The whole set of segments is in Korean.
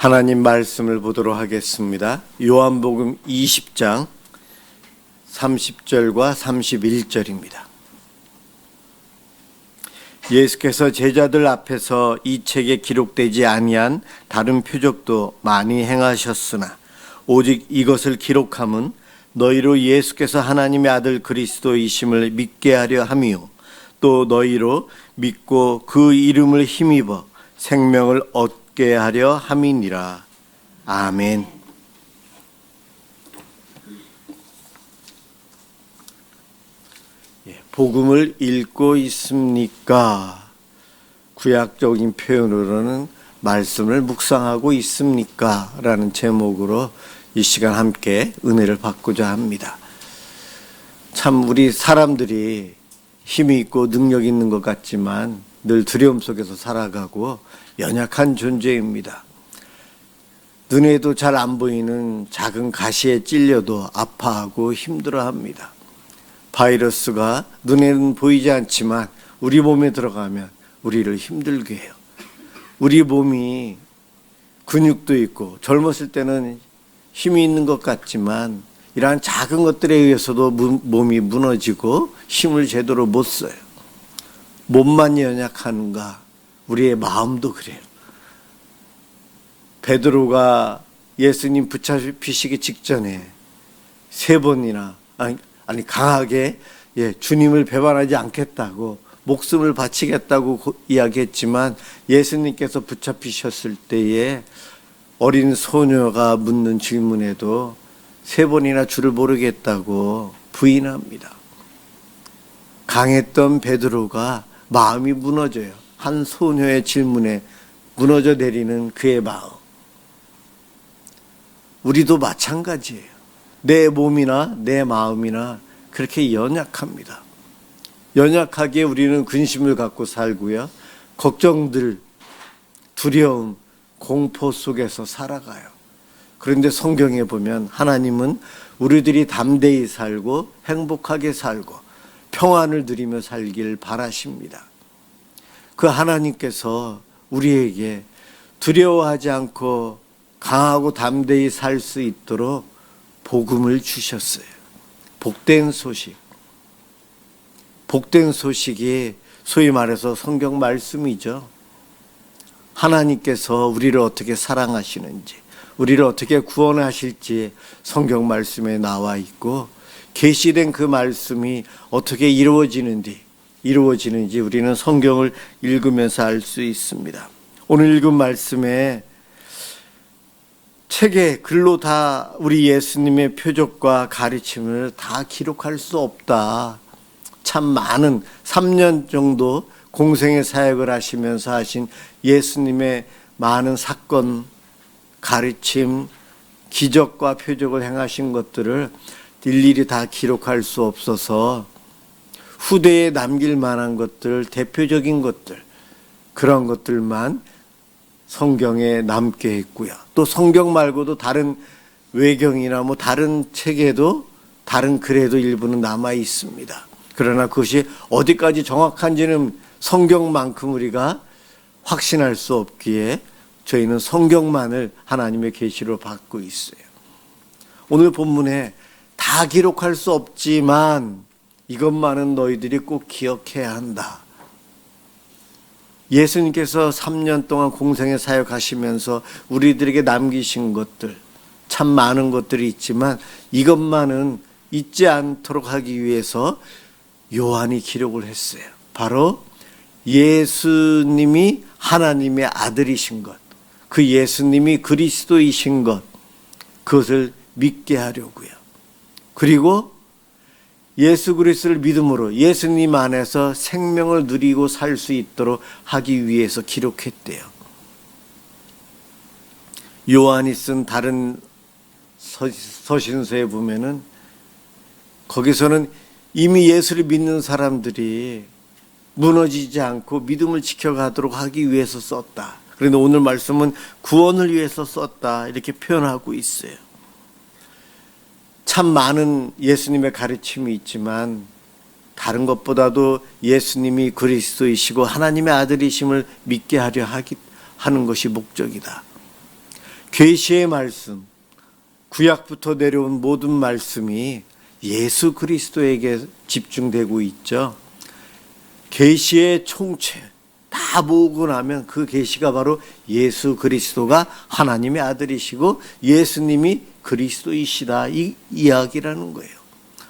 하나님 말씀을 보도록 하겠습니다. 요한복음 20장 30절과 31절입니다. 예수께서 제자들 앞에서 이 책에 기록되지 아니한 다른 표적도 많이 행하셨으나 오직 이것을 기록함은 너희로 예수께서 하나님의 아들 그리스도이심을 믿게 하려 함이요 또 너희로 믿고 그 이름을 힘입어 생명을 얻게 하려 함이니라. 아멘. 복음을 읽고 있습니까? 구약적인 표현으로는 말씀을 묵상하고 있습니까? 라는 제목으로 이 시간 함께 은혜를 받고자 합니다. 참 우리 사람들이 힘이 있고 능력 있는 것 같지만 늘 두려움 속에서 살아가고 연약한 존재입니다. 눈에도 잘 안 보이는 작은 가시에 찔려도 아파하고 힘들어합니다. 바이러스가 눈에는 보이지 않지만 우리 몸에 들어가면 우리를 힘들게 해요. 우리 몸이 근육도 있고 젊었을 때는 힘이 있는 것 같지만 이러한 작은 것들에 의해서도 몸이 무너지고 힘을 제대로 못 써요. 몸만 연약한가? 우리의 마음도 그래요. 베드로가 예수님 붙잡히시기 직전에 3번이나 강하게 주님을 배반하지 않겠다고 목숨을 바치겠다고 이야기했지만 예수님께서 붙잡히셨을 때에 어린 소녀가 묻는 질문에도 3번이나 주를 모르겠다고 부인합니다. 강했던 베드로가 마음이 무너져요. 한 소녀의 질문에 무너져 내리는 그의 마음. 우리도 마찬가지예요. 내 몸이나 내 마음이나 그렇게 연약합니다. 연약하게 우리는 근심을 갖고 살고요. 걱정들, 두려움, 공포 속에서 살아가요. 그런데 성경에 보면 하나님은 우리들이 담대히 살고 행복하게 살고 평안을 누리며 살길 바라십니다. 그 하나님께서 우리에게 두려워하지 않고 강하고 담대히 살 수 있도록 복음을 주셨어요. 복된 소식. 복된 소식이 소위 말해서 성경 말씀이죠. 하나님께서 우리를 어떻게 사랑하시는지, 우리를 어떻게 구원하실지 성경 말씀에 나와 있고 계시된 그 말씀이 어떻게 이루어지는지 우리는 성경을 읽으면서 알 수 있습니다. 오늘 읽은 말씀에 책에 글로 다 우리 예수님의 표적과 가르침을 다 기록할 수 없다. 참 많은 3년 정도 공생의 사역을 하시면서 하신 예수님의 많은 사건, 가르침, 기적과 표적을 행하신 것들을 일일이 다 기록할 수 없어서 후대에 남길 만한 것들, 대표적인 것들, 그런 것들만 성경에 남게 했고요. 또 성경 말고도 다른 외경이나 다른 책에도 다른 글에도 일부는 남아 있습니다. 그러나 그것이 어디까지 정확한지는 성경만큼 우리가 확신할 수 없기에 저희는 성경만을 하나님의 계시로 받고 있어요. 오늘 본문에 다 기록할 수 없지만 이것만은 너희들이 꼭 기억해야 한다. 예수님께서 3년 동안 공생의 사역하시면서 우리들에게 남기신 것들 참 많은 것들이 있지만 이것만은 잊지 않도록 하기 위해서 요한이 기록을 했어요. 바로 예수님이 하나님의 아들이신 것, 그 예수님이 그리스도이신 것, 그것을 믿게 하려고요. 그리고 예수 그리스도를 믿음으로 예수님 안에서 생명을 누리고 살 수 있도록 하기 위해서 기록했대요. 요한이 쓴 다른 서신서에 보면은 거기서는 이미 예수를 믿는 사람들이 무너지지 않고 믿음을 지켜가도록 하기 위해서 썼다. 그런데 오늘 말씀은 구원을 위해서 썼다. 이렇게 표현하고 있어요. 참 많은 예수님의 가르침이 있지만 다른 것보다도 예수님이 그리스도이시고 하나님의 아들이심을 믿게 하려 하는 것이 목적이다. 계시의 말씀, 구약부터 내려온 모든 말씀이 예수 그리스도에게 집중되고 있죠. 계시의 총체 다 모으고 나면 그 계시가 바로 예수 그리스도가 하나님의 아들이시고 예수님이 그리스도이시다, 이 이야기라는 거예요.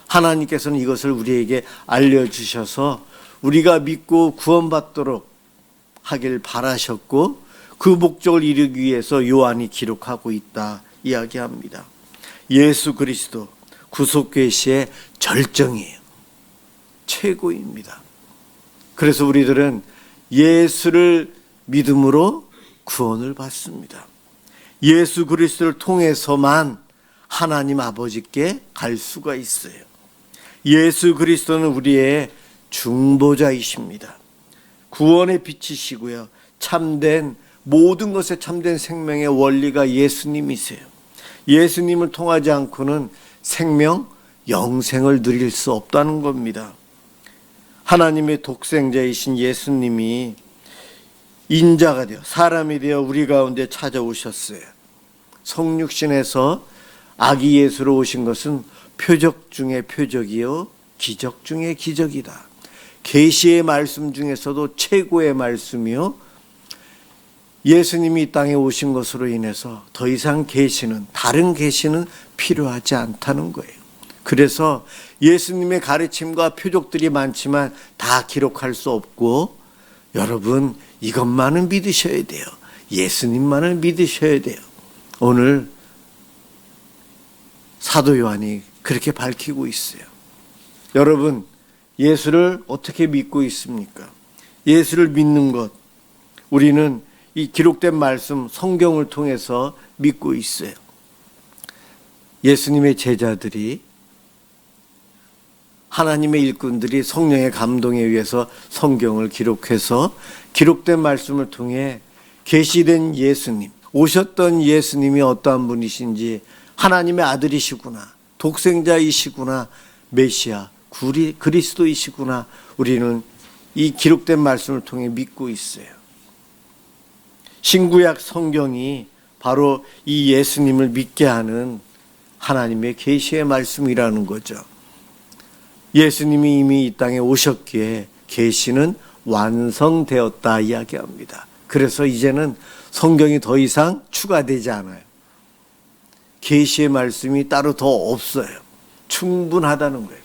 하나님께서는 이것을 우리에게 알려주셔서 우리가 믿고 구원받도록 하길 바라셨고 그 목적을 이루기 위해서 요한이 기록하고 있다 이야기합니다. 예수 그리스도 구속 계시의 절정이에요. 최고입니다. 그래서 우리들은 예수를 믿음으로 구원을 받습니다. 예수 그리스도를 통해서만 하나님 아버지께 갈 수가 있어요. 예수 그리스도는 우리의 중보자이십니다. 구원의 빛이시고요. 참된 모든 것에 참된 생명의 원리가 예수님이세요. 예수님을 통하지 않고는 생명, 영생을 누릴 수 없다는 겁니다. 하나님의 독생자이신 예수님이 인자가 되어 사람이 되어 우리 가운데 찾아오셨어요. 성육신에서 아기 예수로 오신 것은 표적 중에 표적이요 기적 중에 기적이다. 계시의 말씀 중에서도 최고의 말씀이요, 예수님이 이 땅에 오신 것으로 인해서 더 이상 계시는, 다른 계시는 필요하지 않다는 거예요. 그래서 예수님의 가르침과 표적들이 많지만 다 기록할 수 없고, 여러분 이것만은 믿으셔야 돼요. 예수님만을 믿으셔야 돼요. 오늘 사도 요한이 그렇게 밝히고 있어요. 여러분 예수를 어떻게 믿고 있습니까? 예수를 믿는 것, 우리는 이 기록된 말씀 성경을 통해서 믿고 있어요. 예수님의 제자들이, 하나님의 일꾼들이 성령의 감동에 의해서 성경을 기록해서 기록된 말씀을 통해 계시된 예수님, 오셨던 예수님이 어떠한 분이신지, 하나님의 아들이시구나, 독생자이시구나, 메시아 그리스도이시구나, 우리는 이 기록된 말씀을 통해 믿고 있어요. 신구약 성경이 바로 이 예수님을 믿게 하는 하나님의 계시의 말씀이라는 거죠. 예수님이 이미 이 땅에 오셨기에 계시는 완성되었다 이야기합니다. 그래서 이제는 성경이 더 이상 추가되지 않아요. 계시의 말씀이 따로 더 없어요. 충분하다는 거예요.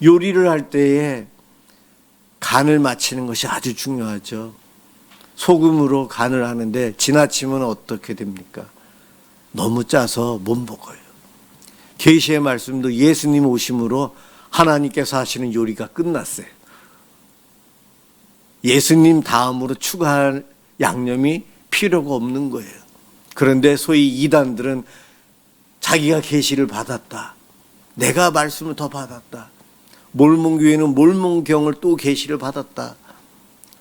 요리를 할 때에 간을 맞추는 것이 아주 중요하죠. 소금으로 간을 하는데 지나치면 어떻게 됩니까? 너무 짜서 못 먹어요. 계시의 말씀도 예수님 오심으로 하나님께서 하시는 요리가 끝났어요. 예수님 다음으로 추가할 양념이 필요가 없는 거예요. 그런데 소위 이단들은 자기가 계시를 받았다, 내가 말씀을 더 받았다, 몰몬교회는 몰몬경을 또 계시를 받았다,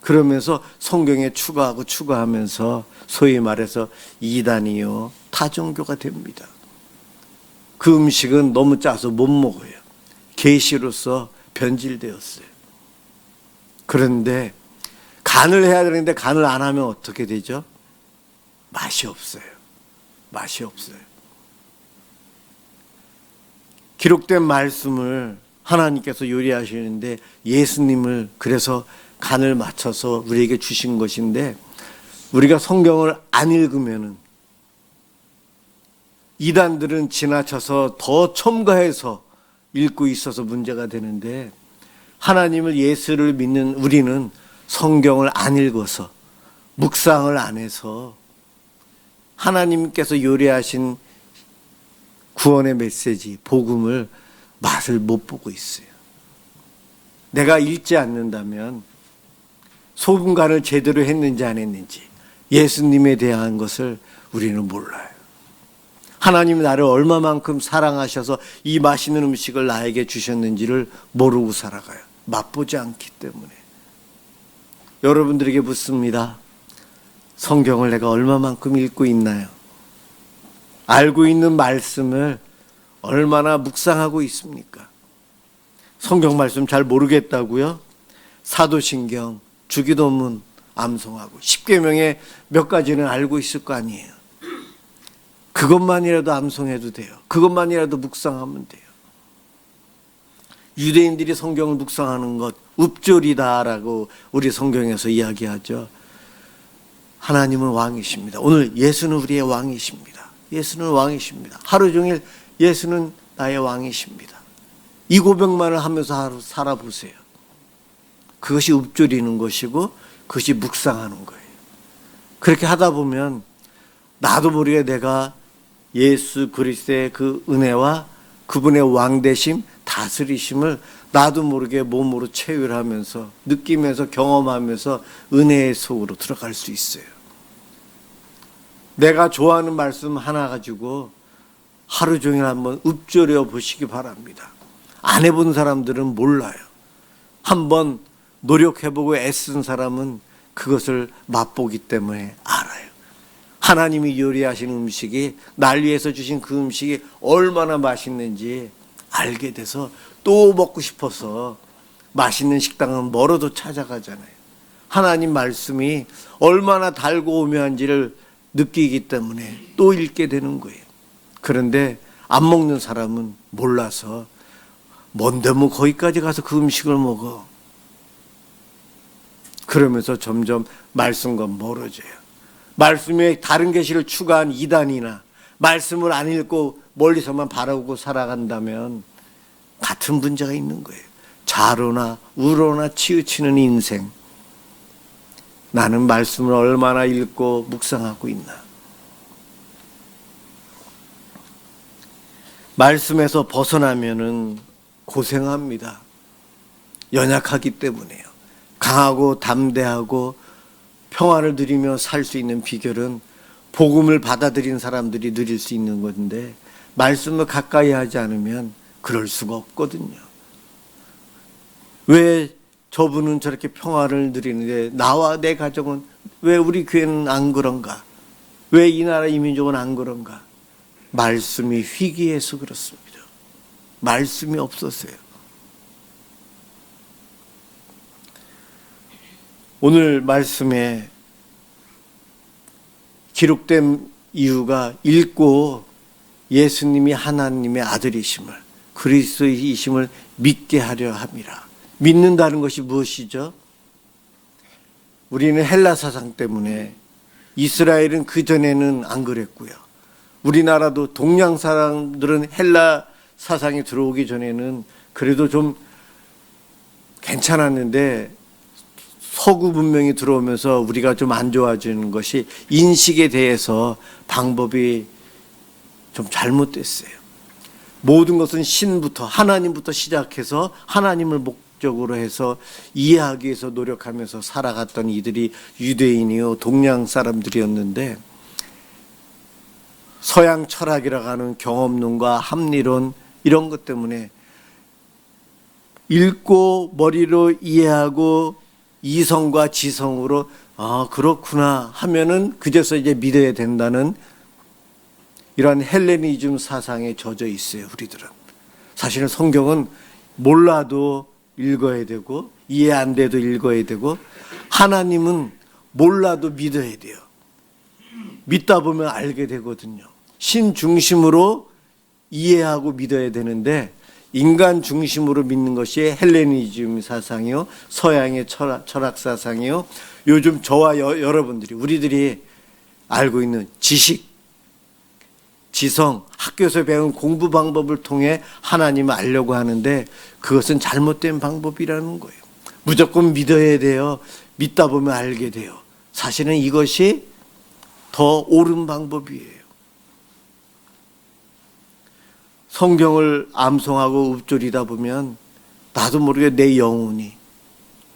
그러면서 성경에 추가하면서 소위 말해서 이단이요 타종교가 됩니다. 그 음식은 너무 짜서 못 먹어요. 계시로서 변질되었어요. 그런데 간을 해야 되는데 간을 안 하면 어떻게 되죠? 맛이 없어요. 맛이 없어요. 기록된 말씀을 하나님께서 요리하시는데 예수님을 그래서 간을 맞춰서 우리에게 주신 것인데, 우리가 성경을 안 읽으면은 이단들은 지나쳐서 더 첨가해서 읽고 있어서 문제가 되는데, 하나님을 예수를 믿는 우리는 성경을 안 읽어서 묵상을 안 해서 하나님께서 요리하신 구원의 메시지, 복음을 맛을 못 보고 있어요. 내가 읽지 않는다면 소금 간을 제대로 했는지 안 했는지, 예수님에 대한 것을 우리는 몰라요. 하나님이 나를 얼마만큼 사랑하셔서 이 맛있는 음식을 나에게 주셨는지를 모르고 살아가요. 맛보지 않기 때문에. 여러분들에게 묻습니다. 성경을 내가 얼마만큼 읽고 있나요? 알고 있는 말씀을 얼마나 묵상하고 있습니까? 성경 말씀 잘 모르겠다고요? 사도신경, 주기도문 암송하고 십계명의 몇 가지는 알고 있을 거 아니에요. 그것만이라도 암송해도 돼요. 그것만이라도 묵상하면 돼요. 유대인들이 성경을 묵상하는 것 읍조리다라고 우리 성경에서 이야기하죠. 하나님은 왕이십니다. 오늘 예수는 우리의 왕이십니다. 예수는 왕이십니다. 하루 종일 예수는 나의 왕이십니다. 이 고백만을 하면서 하루 살아보세요. 그것이 읊조리는 것이고 그것이 묵상하는 거예요. 그렇게 하다 보면 나도 모르게 내가 예수 그리스도의 그 은혜와 그분의 왕되심, 다스리심을 나도 모르게 몸으로 체휼하면서 느끼면서 경험하면서 은혜의 속으로 들어갈 수 있어요. 내가 좋아하는 말씀 하나 가지고 하루 종일 한번 읊조려 보시기 바랍니다. 안 해본 사람들은 몰라요. 한번 노력해보고 애쓴 사람은 그것을 맛보기 때문에 알아요. 하나님이 요리하신 음식이 날 위해서 주신 그 음식이 얼마나 맛있는지 알게 돼서 또 먹고 싶어서 맛있는 식당은 멀어도 찾아가잖아요. 하나님 말씀이 얼마나 달고 오묘한지를 느끼기 때문에 또 읽게 되는 거예요. 그런데 안 먹는 사람은 몰라서 뭔데 뭐 거기까지 가서 그 음식을 먹어. 그러면서 점점 말씀과 멀어져요. 말씀에 다른 계시를 추가한 이단이나 말씀을 안 읽고 멀리서만 바라보고 살아간다면 같은 문제가 있는 거예요. 좌로나 우로나 치우치는 인생. 나는 말씀을 얼마나 읽고 묵상하고 있나. 말씀에서 벗어나면은 고생합니다. 연약하기 때문에요. 강하고 담대하고 평화를 누리며 살 수 있는 비결은 복음을 받아들인 사람들이 누릴 수 있는 건데 말씀을 가까이 하지 않으면 그럴 수가 없거든요. 왜 저분은 저렇게 평화를 누리는데 나와 내 가정은 왜 우리 교회는 안 그런가? 왜 이 나라 이 민족은 안 그런가? 말씀이 희귀해서 그렇습니다. 말씀이 없었어요. 오늘 말씀에 기록된 이유가 읽고 예수님이 하나님의 아들이심을 그리스도이심을 믿게 하려 함이라. 믿는다는 것이 무엇이죠? 우리는 헬라 사상 때문에 이스라엘은 그전에는 안 그랬고요. 우리나라도 동양 사람들은 헬라 사상이 들어오기 전에는 그래도 좀 괜찮았는데 서구 문명이 들어오면서 우리가 좀 안 좋아지는 것이 인식에 대해서 방법이 좀 잘못됐어요. 모든 것은 신부터 하나님부터 시작해서 하나님을 목적으로 해서 이해하기 위해서 노력하면서 살아갔던 이들이 유대인이요 동양 사람들이었는데 서양 철학이라고 하는 경험론과 합리론 이런 것 때문에 읽고 머리로 이해하고 이성과 지성으로 그렇구나 하면은 그제서 이제 믿어야 된다는 이러한 헬레니즘 사상에 젖어 있어요. 우리들은 사실은 성경은 몰라도 읽어야 되고 이해 안 돼도 읽어야 되고 하나님은 몰라도 믿어야 돼요. 믿다 보면 알게 되거든요. 신 중심으로 이해하고 믿어야 되는데 인간 중심으로 믿는 것이 헬레니즘 사상이요 서양의 철학 사상이요 요즘 저와 여러분들이 우리들이 알고 있는 지식, 지성, 학교에서 배운 공부 방법을 통해 하나님을 알려고 하는데 그것은 잘못된 방법이라는 거예요. 무조건 믿어야 돼요. 믿다 보면 알게 돼요. 사실은 이것이 더 옳은 방법이에요. 성경을 암송하고 읊조리다 보면 나도 모르게 내 영혼이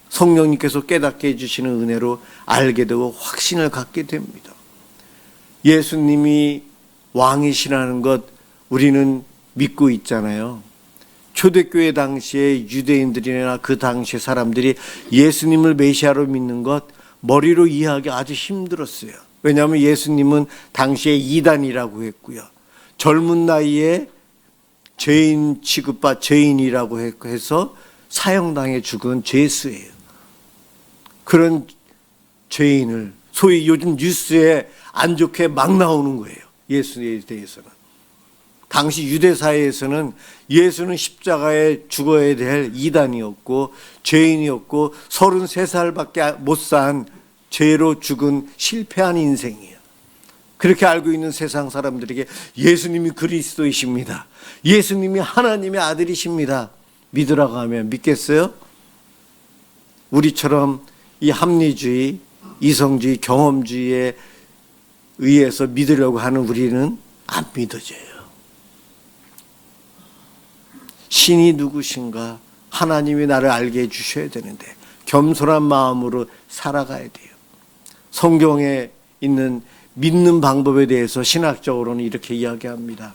성령님께서 깨닫게 해주시는 은혜로 알게 되고 확신을 갖게 됩니다. 예수님이 왕이시라는 것 우리는 믿고 있잖아요. 초대교회 당시에 유대인들이나 그 당시 사람들이 예수님을 메시아로 믿는 것 머리로 이해하기 아주 힘들었어요. 왜냐하면 예수님은 당시에 이단이라고 했고요. 젊은 나이에 죄인 취급받 죄인이라고 해서 사형당해 죽은 죄수예요. 그런 죄인을 소위 요즘 뉴스에 안 좋게 막 나오는 거예요. 예수에 대해서는. 당시 유대 사회에서는 예수는 십자가에 죽어야 될 이단이었고 죄인이었고 33살밖에 못 산 죄로 죽은 실패한 인생이에요. 그렇게 알고 있는 세상 사람들에게 예수님이 그리스도이십니다, 예수님이 하나님의 아들이십니다 믿으라고 하면 믿겠어요? 우리처럼 이 합리주의, 이성주의, 경험주의에 의해서 믿으려고 하는 우리는 안 믿어져요. 신이 누구신가 하나님이 나를 알게 해주셔야 되는데 겸손한 마음으로 살아가야 돼요. 성경에 있는 믿는 방법에 대해서 신학적으로는 이렇게 이야기합니다.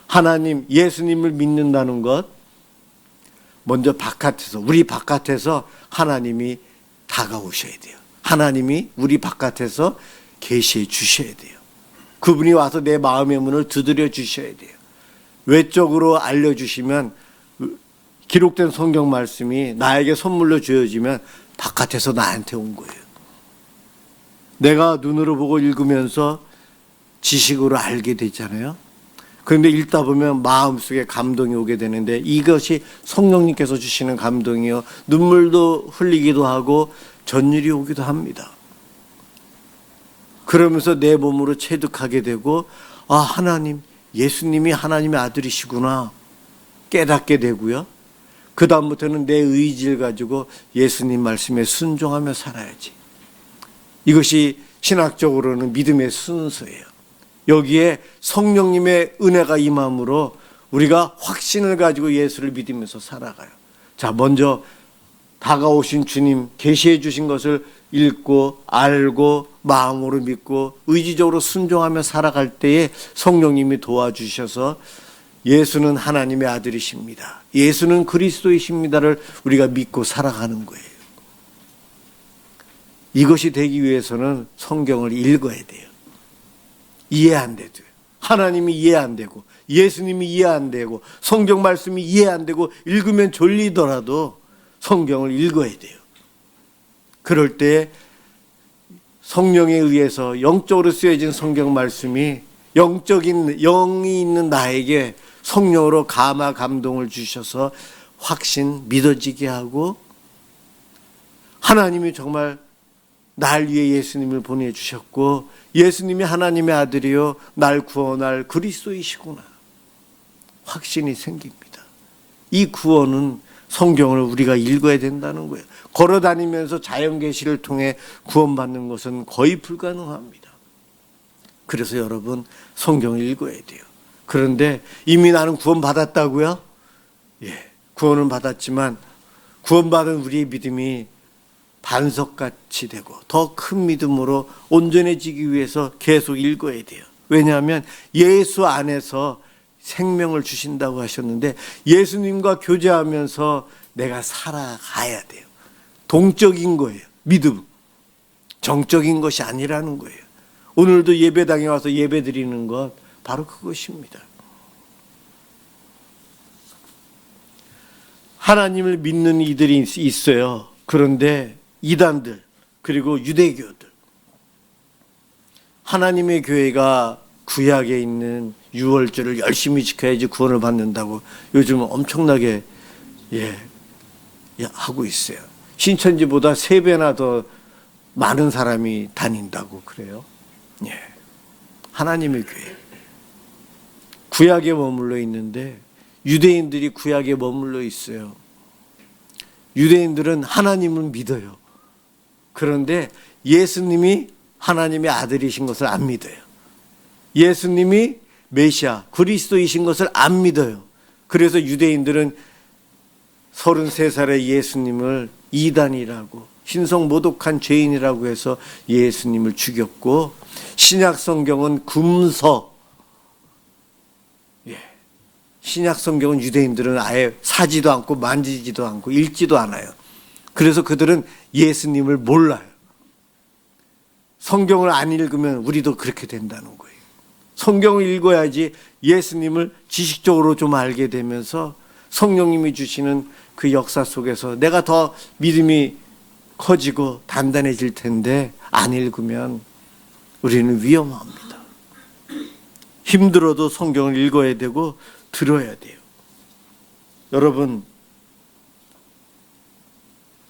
하나님, 예수님을 믿는다는 것, 먼저 바깥에서, 우리 바깥에서 하나님이 다가오셔야 돼요. 하나님이 우리 바깥에서 계시해 주셔야 돼요. 그분이 와서 내 마음의 문을 두드려 주셔야 돼요. 외적으로 알려주시면, 기록된 성경 말씀이 나에게 선물로 주어지면 바깥에서 나한테 온 거예요. 내가 눈으로 보고 읽으면서 지식으로 알게 되잖아요. 그런데 읽다 보면 마음속에 감동이 오게 되는데 이것이 성령님께서 주시는 감동이요, 눈물도 흘리기도 하고 전율이 오기도 합니다. 그러면서 내 몸으로 체득하게 되고, 아, 하나님, 예수님이 하나님의 아들이시구나 깨닫게 되고요. 그 다음부터는 내 의지를 가지고 예수님 말씀에 순종하며 살아야지. 이것이 신학적으로는 믿음의 순서예요. 여기에 성령님의 은혜가 임함으로 우리가 확신을 가지고 예수를 믿으면서 살아가요. 자, 먼저 다가오신 주님 계시해 주신 것을 읽고 알고 마음으로 믿고 의지적으로 순종하며 살아갈 때에 성령님이 도와주셔서 예수는 하나님의 아들이십니다, 예수는 그리스도이십니다를 우리가 믿고 살아가는 거예요. 이것이 되기 위해서는 성경을 읽어야 돼요. 이해 안 돼도, 하나님이 이해 안 되고 예수님이 이해 안 되고 성경 말씀이 이해 안 되고 읽으면 졸리더라도 성경을 읽어야 돼요. 그럴 때 성령에 의해서 영적으로 쓰여진 성경 말씀이 영적인 영이 있는 나에게 성령으로 감화 감동을 주셔서 확신 믿어지게 하고, 하나님이 정말 날 위해 예수님을 보내주셨고 예수님이 하나님의 아들이요 날 구원할 그리스도이시구나 확신이 생깁니다. 이 구원은 성경을 우리가 읽어야 된다는 거예요. 걸어다니면서 자연계시를 통해 구원받는 것은 거의 불가능합니다. 그래서 여러분, 성경을 읽어야 돼요. 그런데 이미 나는 구원받았다고요? 예, 구원은 받았지만 구원받은 우리의 믿음이 반석같이 되고 더 큰 믿음으로 온전해지기 위해서 계속 읽어야 돼요. 왜냐하면 예수 안에서 생명을 주신다고 하셨는데 예수님과 교제하면서 내가 살아가야 돼요. 동적인 거예요. 믿음. 정적인 것이 아니라는 거예요. 오늘도 예배당에 와서 예배 드리는 것 바로 그것입니다. 하나님을 믿는 이들이 있어요. 그런데 이단들 그리고 유대교들, 하나님의 교회가 구약에 있는 유월절을 열심히 지켜야지 구원을 받는다고 요즘 엄청나게 하고 있어요. 신천지보다 3배나 더 많은 사람이 다닌다고 그래요. 하나님의 교회 구약에 머물러 있는데 유대인들이 구약에 머물러 있어요. 유대인들은 하나님을 믿어요. 그런데 예수님이 하나님의 아들이신 것을 안 믿어요. 예수님이 메시아 그리스도이신 것을 안 믿어요. 그래서 유대인들은 33살의 예수님을 이단이라고, 신성 모독한 죄인이라고 해서 예수님을 죽였고, 신약 성경은 금서, 신약 성경은 유대인들은 아예 사지도 않고 만지지도 않고 읽지도 않아요. 그래서 그들은 예수님을 몰라요. 성경을 안 읽으면 우리도 그렇게 된다는 거예요. 성경을 읽어야지 예수님을 지식적으로 좀 알게 되면서 성령님이 주시는 그 역사 속에서 내가 더 믿음이 커지고 단단해질 텐데 안 읽으면 우리는 위험합니다. 힘들어도 성경을 읽어야 되고 들어야 돼요. 여러분,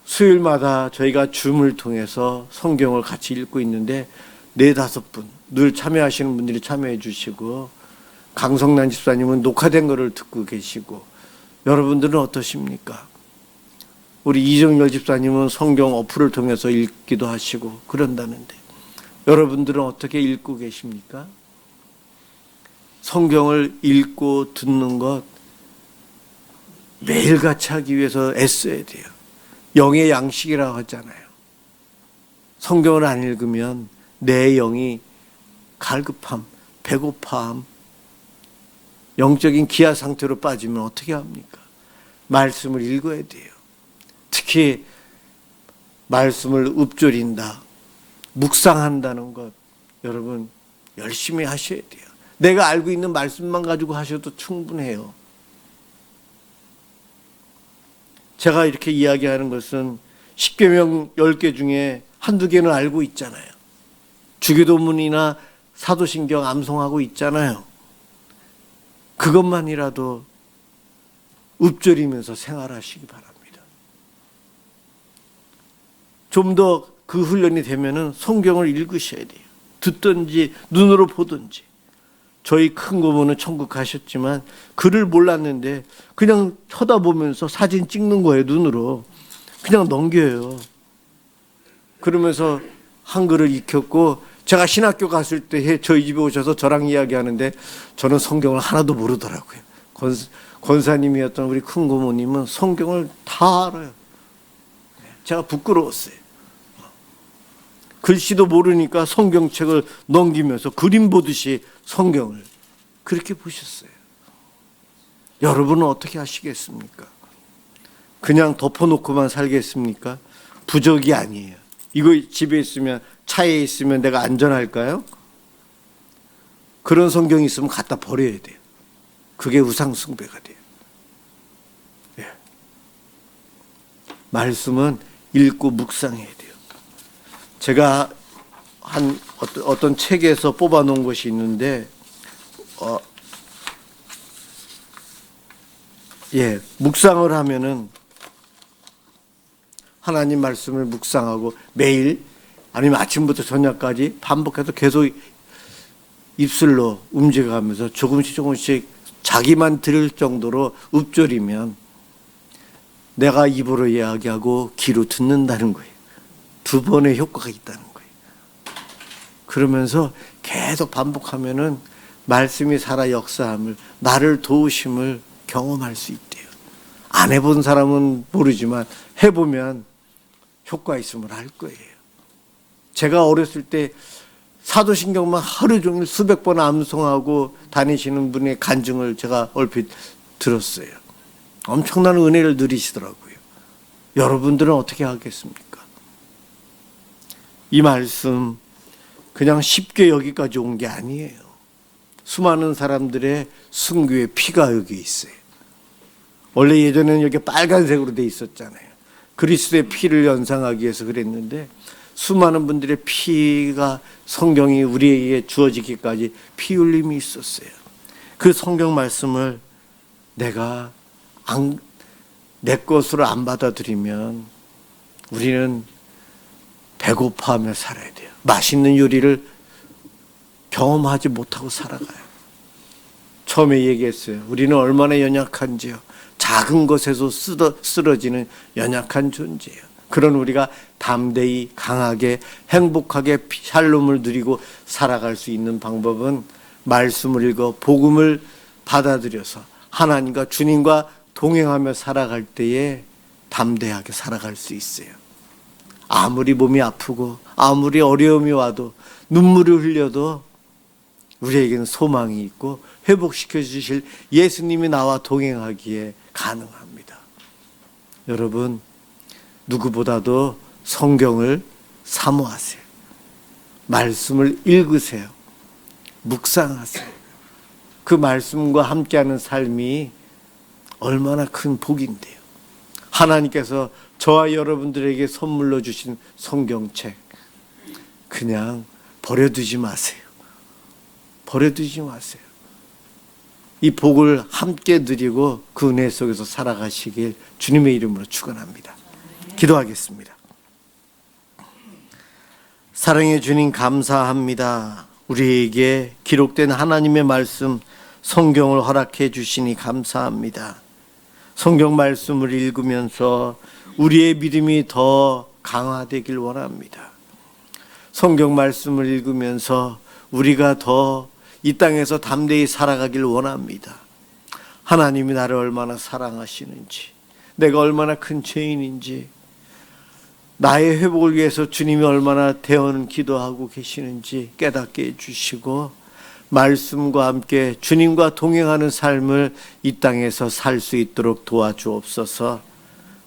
수요일마다 저희가 줌을 통해서 성경을 같이 읽고 있는데 4-5분 늘 참여하시는 분들이 참여해 주시고, 강성란 집사님은 녹화된 거를 듣고 계시고, 여러분들은 어떠십니까? 우리 이정열 집사님은 성경 어플을 통해서 읽기도 하시고 그런다는데, 여러분들은 어떻게 읽고 계십니까? 성경을 읽고 듣는 것 매일같이 하기 위해서 애써야 돼요. 영의 양식이라고 하잖아요. 성경을 안 읽으면 내 영이 갈급함, 배고파함, 영적인 기아 상태로 빠지면 어떻게 합니까? 말씀을 읽어야 돼요. 특히 말씀을 읊조린다, 묵상한다는 것, 여러분 열심히 하셔야 돼요. 내가 알고 있는 말씀만 가지고 하셔도 충분해요. 제가 이렇게 이야기하는 것은 10계명 10개 중에 한두 개는 알고 있잖아요. 주기도문이나 사도신경 암송하고 있잖아요. 그것만이라도 읊조리면서 생활하시기 바랍니다. 좀 더 그 훈련이 되면은 성경을 읽으셔야 돼요. 듣든지 눈으로 보든지. 저희 큰 고모는 천국 가셨지만 글을 몰랐는데 그냥 쳐다보면서 사진 찍는 거예요. 눈으로 그냥 넘겨요. 그러면서 한글을 익혔고, 제가 신학교 갔을 때 저희 집에 오셔서 저랑 이야기하는데 저는 성경을 하나도 모르더라고요. 권사님이었던 우리 큰 고모님은 성경을 다 알아요. 제가 부끄러웠어요. 글씨도 모르니까 성경책을 넘기면서 그림 보듯이 성경을 그렇게 보셨어요. 여러분은 어떻게 하시겠습니까? 그냥 덮어놓고만 살겠습니까? 부적이 아니에요. 이거 집에 있으면, 차에 있으면 내가 안전할까요? 그런 성경이 있으면 갖다 버려야 돼요. 그게 우상숭배가 돼요. 예. 말씀은 읽고 묵상해야 돼요. 제가 한 어떤 책에서 뽑아 놓은 것이 있는데, 묵상을 하면은 하나님 말씀을 묵상하고 매일 아니면 아침부터 저녁까지 반복해서 계속 입술로 움직여가면서 조금씩 자기만 들을 정도로 읊조리면 내가 입으로 이야기하고 귀로 듣는다는 거예요. 2번의 효과가 있다는 거예요. 그러면서 계속 반복하면은 말씀이 살아 역사함을, 나를 도우심을 경험할 수 있대요. 안 해본 사람은 모르지만 해보면 효과 있음을 알 거예요. 제가 어렸을 때 사도신경만 하루 종일 수백 번 암송하고 다니시는 분의 간증을 제가 얼핏 들었어요. 엄청난 은혜를 누리시더라고요. 여러분들은 어떻게 하겠습니까? 이 말씀 그냥 쉽게 여기까지 온 게 아니에요. 수많은 사람들의 순교의 피가 여기 있어요. 원래 예전에는 여기 빨간색으로 돼 있었잖아요. 그리스도의 피를 연상하기 위해서 그랬는데, 수많은 분들의 피가, 성경이 우리에게 주어지기까지 피 흘림이 있었어요. 그 성경 말씀을 내가 내 것으로 안 받아들이면 우리는 배고파하며 살아야 돼요. 맛있는 요리를 경험하지 못하고 살아가요. 처음에 얘기했어요. 우리는 얼마나 연약한지요. 작은 것에서 쓰러지는 연약한 존재예요. 그런 우리가 담대히 강하게 행복하게 샬롬을 누리고 살아갈 수 있는 방법은 말씀을 읽어 복음을 받아들여서 하나님과 주님과 동행하며 살아갈 때에 담대하게 살아갈 수 있어요. 아무리 몸이 아프고 아무리 어려움이 와도 눈물을 흘려도 우리에게는 소망이 있고 회복시켜 주실 예수님이 나와 동행하기에 가능합니다. 여러분, 누구보다도 성경을 사모하세요. 말씀을 읽으세요. 묵상하세요. 그 말씀과 함께하는 삶이 얼마나 큰 복인데요. 하나님께서 저와 여러분들에게 선물로 주신 성경책 그냥 버려두지 마세요. 버려두지 마세요. 이 복을 함께 누리고 그 은혜 속에서 살아가시길 주님의 이름으로 축원합니다. 기도하겠습니다. 사랑의 주님 감사합니다. 우리에게 기록된 하나님의 말씀 성경을 허락해 주시니 감사합니다. 성경 말씀을 읽으면서 우리의 믿음이 더 강화되길 원합니다. 성경 말씀을 읽으면서 우리가 더 이 땅에서 담대히 살아가길 원합니다. 하나님이 나를 얼마나 사랑하시는지, 내가 얼마나 큰 죄인인지, 나의 회복을 위해서 주님이 얼마나 대언 기도하고 계시는지 깨닫게 해주시고 말씀과 함께 주님과 동행하는 삶을 이 땅에서 살 수 있도록 도와주옵소서.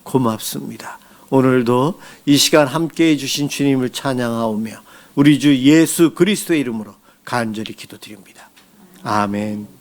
고맙습니다. 오늘도 이 시간 함께 해주신 주님을 찬양하오며 우리 주 예수 그리스도의 이름으로 간절히 기도드립니다. 아멘.